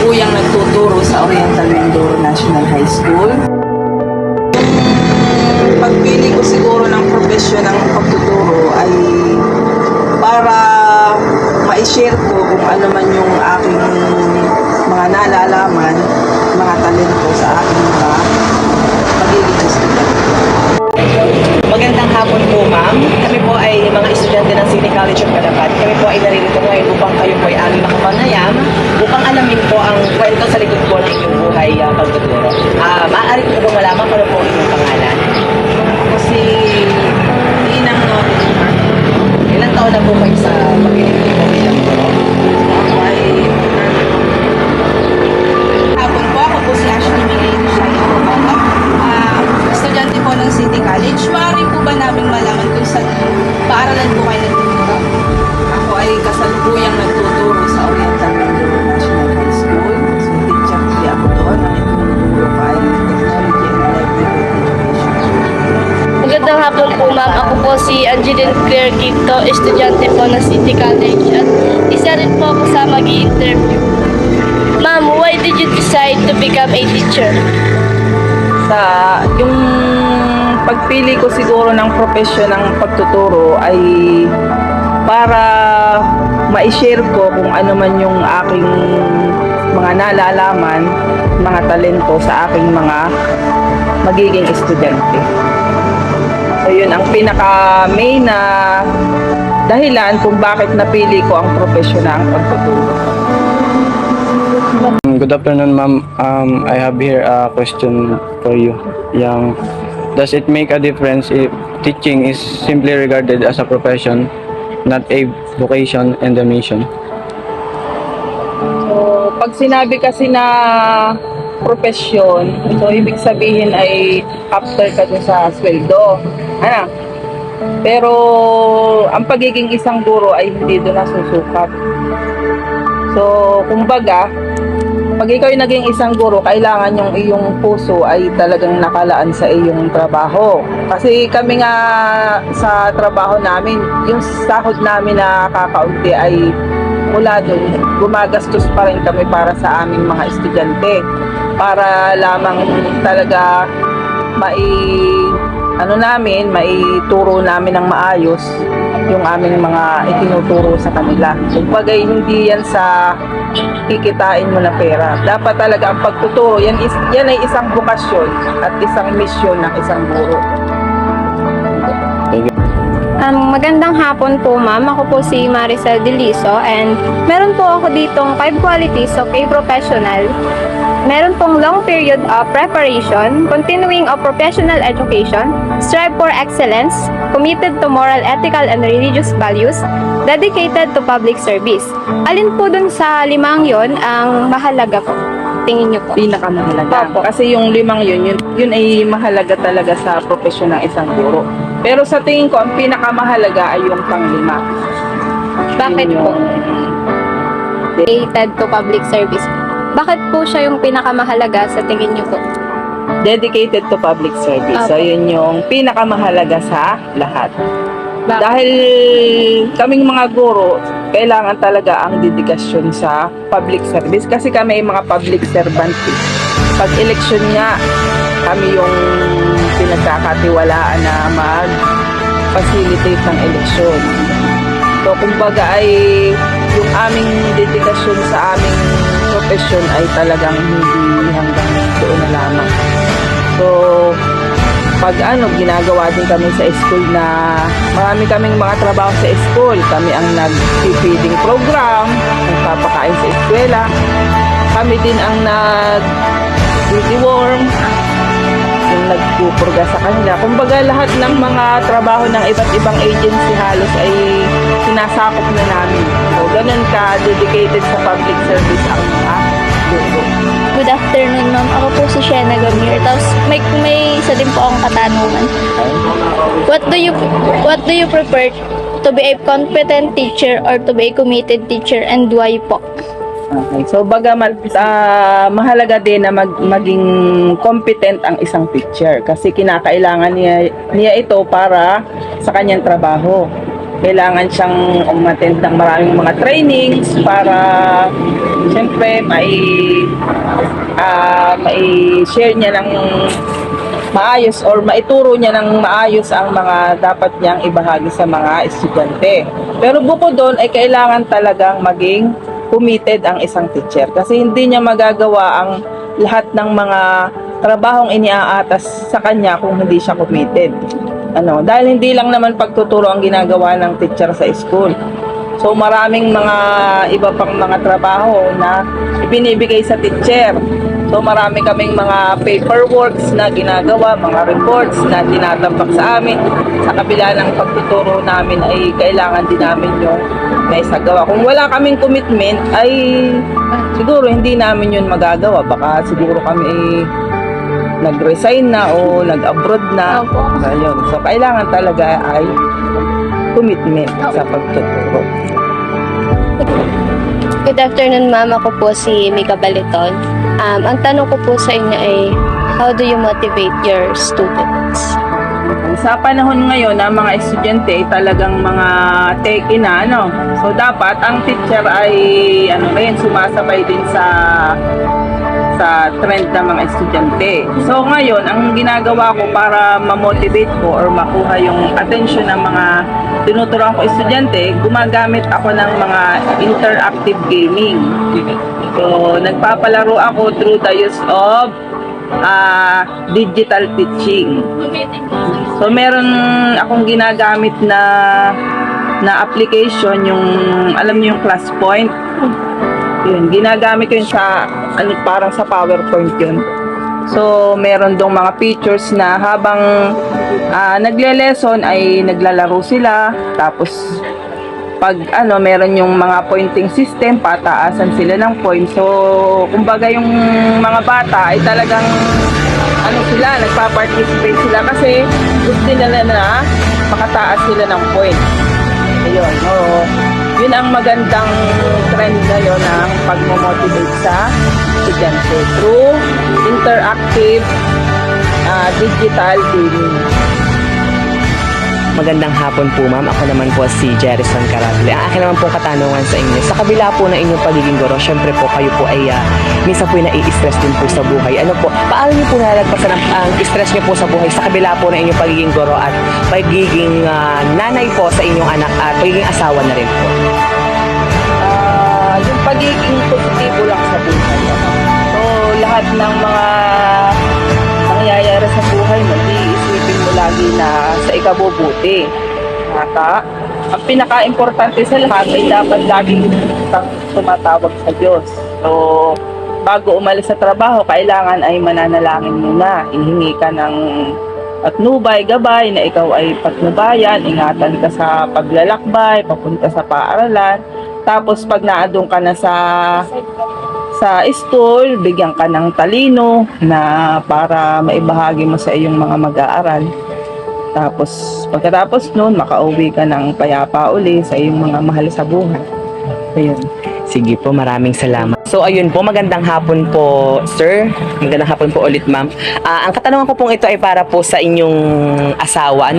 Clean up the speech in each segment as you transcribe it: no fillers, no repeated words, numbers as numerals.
kasalukuyang nagtuturo sa Oriental Mindoro National High School. Pagpili ko siguro ng profesyon ng pagtuturo ay para ma-share ko kung ano man yung aking mga nalalaman, mga talento sa aking mga magiging estudyante. Magandang hapon po, ma'am. Kami po ay mga estudyante ng City College of Calapan. Kami po ay naririto ngayon upang kayo po ay aming makapanayam upang alamin po ang kwento sa likod po ng inyong buhay pagtuturo. Maaari po bang malaman kung ano po ang inyong pangalan? Ako si Inang Norin. Ilang taon na po kayo sa pag-ibig po bilang guro? Ako ay Hapon po, ako po si Ashley Milene Shayo. Estudyante po ng City College. Maaari po ba namin malaman kung sa paaralan po kayo nagtuturo? Ako ay kasalukuyang nagtuturo sa Oriental Mindoro National High School. So, teacher kasi ako doon. Ang itinuturo ko ay Technology and Livelihood Education. Magandang hapon po, ma'am. Ako po si Angeline Claire Quinto, estudyante po ng City College at isa rin po ako sa mag-i-interview. Ma'am, why did you decide to become a teacher? Sa yung pagpili ko siguro ng profesyon ng pagtuturo ay para ma-share ko kung ano man yung aking mga nalalaman, mga talento sa aking mga magiging estudyante. So yun ang pinaka-main na dahilan kung bakit napili ko ang profesyon ng pagtuturo. Good afternoon, ma'am. I have here a question for you. Does it make a difference if teaching is simply regarded as a profession, not a vocation and a mission? So, pag sinabi kasi na profesyon, so ibig sabihin ay after ka dun sa sweldo. Ano? Pero ang pagiging isang guro ay hindi doon nasusukat. So, kumbaga, pag ikaw ay naging isang guro, kailangan yung iyong puso ay talagang nakalaan sa iyong trabaho. Kasi kami nga sa trabaho namin, yung sahod namin na kakaunti ay mula doon, gumagastos pa rin kami para sa aming mga estudyante. Para lamang talaga maituro namin ng maayos yung aming mga itinuturo sa kanila. So, bagay hindi yan sa kikitain mo na pera. Dapat talaga ang pagtuturo, yan ay isang bukasyon at isang misyon ng isang guro. Magandang hapon po, ma'am. Ako po si Maricel Deliso and meron po ako ditong 5 qualities of a professional. Meron pong long period of preparation, continuing of professional education, strive for excellence, committed to moral, ethical, and religious values, dedicated to public service. Alin po dun sa 5 yon ang mahalaga po? Tingin niyo po. Pinakamahalaga. Opo. Kasi yung 5 yun ay mahalaga talaga sa profesyon ng isang guro. Pero sa tingin ko, ang pinakamahalaga ay yung pang-5. Bakit Yun po? yung Dedicated to public service. Bakit po siya yung pinakamahalaga sa tingin niyo po? dedicated to public service. So, Opo. yun yung pinakamahalaga sa lahat. Bakit? Dahil kaming mga guro, kailangan talaga ang dedikasyon sa public service. Kasi kami ay mga public servant. Pag election nga, kami yung pinagkakatiwalaan na mag-facilitate ng eleksyon. So, kumbaga ay yung aming dedikasyon sa aming profesyon ay talagang hindi hanggang doon na lamang. So, pag ginagawa din kami sa school na marami kaming mga trabaho sa school. Kami ang nag-feeding program, nagpapakain sa eskwela. Kami din ang nag-deworm, yung nagpupurga sa kanila. Kumbaga lahat ng mga trabaho ng iba't ibang agency halos ay sinasakop na namin. So, ganun ka-dedicated sa public service ang mga guro. Good afternoon, ma'am. Ako po si Shena Gamir. Tapos may isa din po akong katanungan. What do you prefer, to be a competent teacher or to be a committed teacher, and why po? Okay. So, bagamat mahalaga din na maging competent ang isang teacher kasi kinakailangan niya ito para sa kanyang trabaho. kailangan siyang umattend ng maraming mga trainings para siyempre mai-share niya ng maayos or maituro niya ng maayos ang mga dapat niyang ibahagi sa mga estudyante. Pero bukod doon ay kailangan talagang maging committed ang isang teacher kasi hindi niya magagawa ang lahat ng mga trabahong iniaatas sa kanya kung hindi siya committed. Dahil hindi lang naman pagtuturo ang ginagawa ng teacher sa school. So maraming mga iba pang mga trabaho na ibinibigay sa teacher. So marami kaming mga paperworks na ginagawa, mga reports na tinatampak sa amin. Sa kabila ng pagtuturo namin ay kailangan din namin yung may sagawa. Kung wala kaming commitment ay siguro hindi namin yun magagawa. Baka siguro kami nag-resign na o nag-abroad na. Ayun. So kailangan talaga ay commitment sa pagtuturo. Good afternoon, ma'am. Ako po si Mika Baliton. Ang tanong ko po sa inyo ay, how do you motivate your students? Sa panahon ngayon na mga estudyante ay talagang mga take-in na, So dapat ang teacher ay sumasabay din sa trend ng mga estudyante. So ngayon, ang ginagawa ko para ma-motivate ko or makuha yung attention ng mga tinuturuan ko estudyante, gumagamit ako ng mga interactive gaming. So nagpapalaro ako through the use of digital teaching. So meron akong ginagamit na application, yung alam niyo yung ClassPoint. Yun, ginagamit ko yun sa parang sa PowerPoint yun. So meron dong mga features na habang nagle-lesson ay naglalaro sila, tapos pag meron yung mga pointing system, pataasan sila ng points. So kumbaga yung mga bata ay talagang nagpa-participate sila kasi gusto nila na makataas sila ng points. Ayun, yun ang magandang trend ngayon ng pag-motivate sa estudyante through interactive digital gaming. Magandang hapon po, ma'am. Ako naman po si Jerison Carable. Ang akin naman pong katanungan sa inyo, sa kabila po ng inyong pagiging guro, syempre po kayo po ay minsan po nai-stress din po sa buhay. Paano niyo po nalagpasan ang stress niyo po sa buhay sa kabila po ng inyong pagiging guro at pagiging nanay po sa inyong anak at pagiging asawa na rin po? Yung pagiging positibo lang sa buhay. So, lahat ng mga nangyayari sa buhay mo, iisipin mo lagi na sa ikabubuti. Ang pinaka-importante sa lahat ay dapat laging tumatawag sa Diyos. So, bago umalis sa trabaho, kailangan ay mananalangin muna. Ihingi ka ng patnubay, gabay na ikaw ay patnubayan, ingatan ka sa paglalakbay, papunta sa paaralan. Tapos pag naadong ka na sa school, bigyan ka ng talino na para maibahagi mo sa iyong mga mag-aaral. Tapos pagkatapos noon, makauwi ka ng payapa uli sa iyong mga mahal sa buhay. Ayun. Sige po, maraming salamat. So ayun po, magandang hapon po, sir. Magandang hapon po ulit, ma'am. Ang katanungan ko pong ito ay para po sa inyong asawa.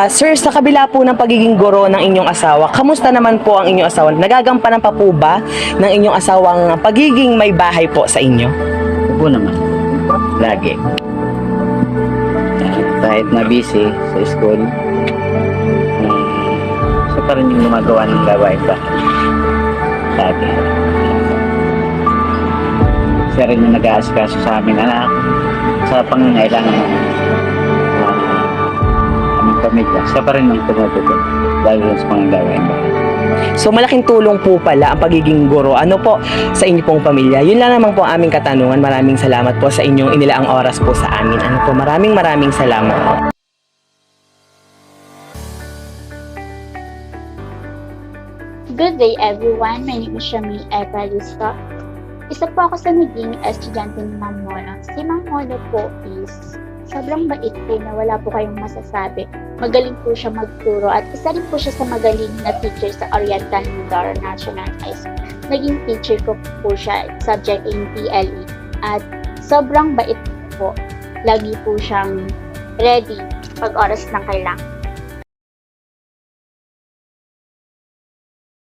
Sir, sa kabila po ng pagiging guro ng inyong asawa, kamusta naman po ang inyong asawa? Nagagampanan pa po ba ng inyong asawang pagiging may bahay po sa inyo? Oo naman. Lagi. Kahit na busy sa school, siya pa rin yung gumagawa ng gawain ba? Lagi. Siya rin yung nag-aasikaso sa aming anak sa pangangailangan ng aming pamilya. Siya pa rin yung tumutulong lalo sa pangangailangan ba? So malaking tulong po pala ang pagiging guro sa inyo pong pamilya. Yun lang naman po ang aming katanungan. Maraming salamat po sa inyong inilaang oras po sa amin. Maraming salamat po. Good day everyone, my name is Shami Evaristo. Isa po ako sa naging estudyante ni Ma'am Molo. Si Ma'am Molo po is sobrang bait po na wala po kayong masasabi. Magaling po siya magturo at isa rin po siya sa magaling na teacher sa Oriental Mindoro National High School. Naging teacher ko po siya, subject in PLE. At sobrang bait po. Lagi po siyang ready pag oras ng kailangan.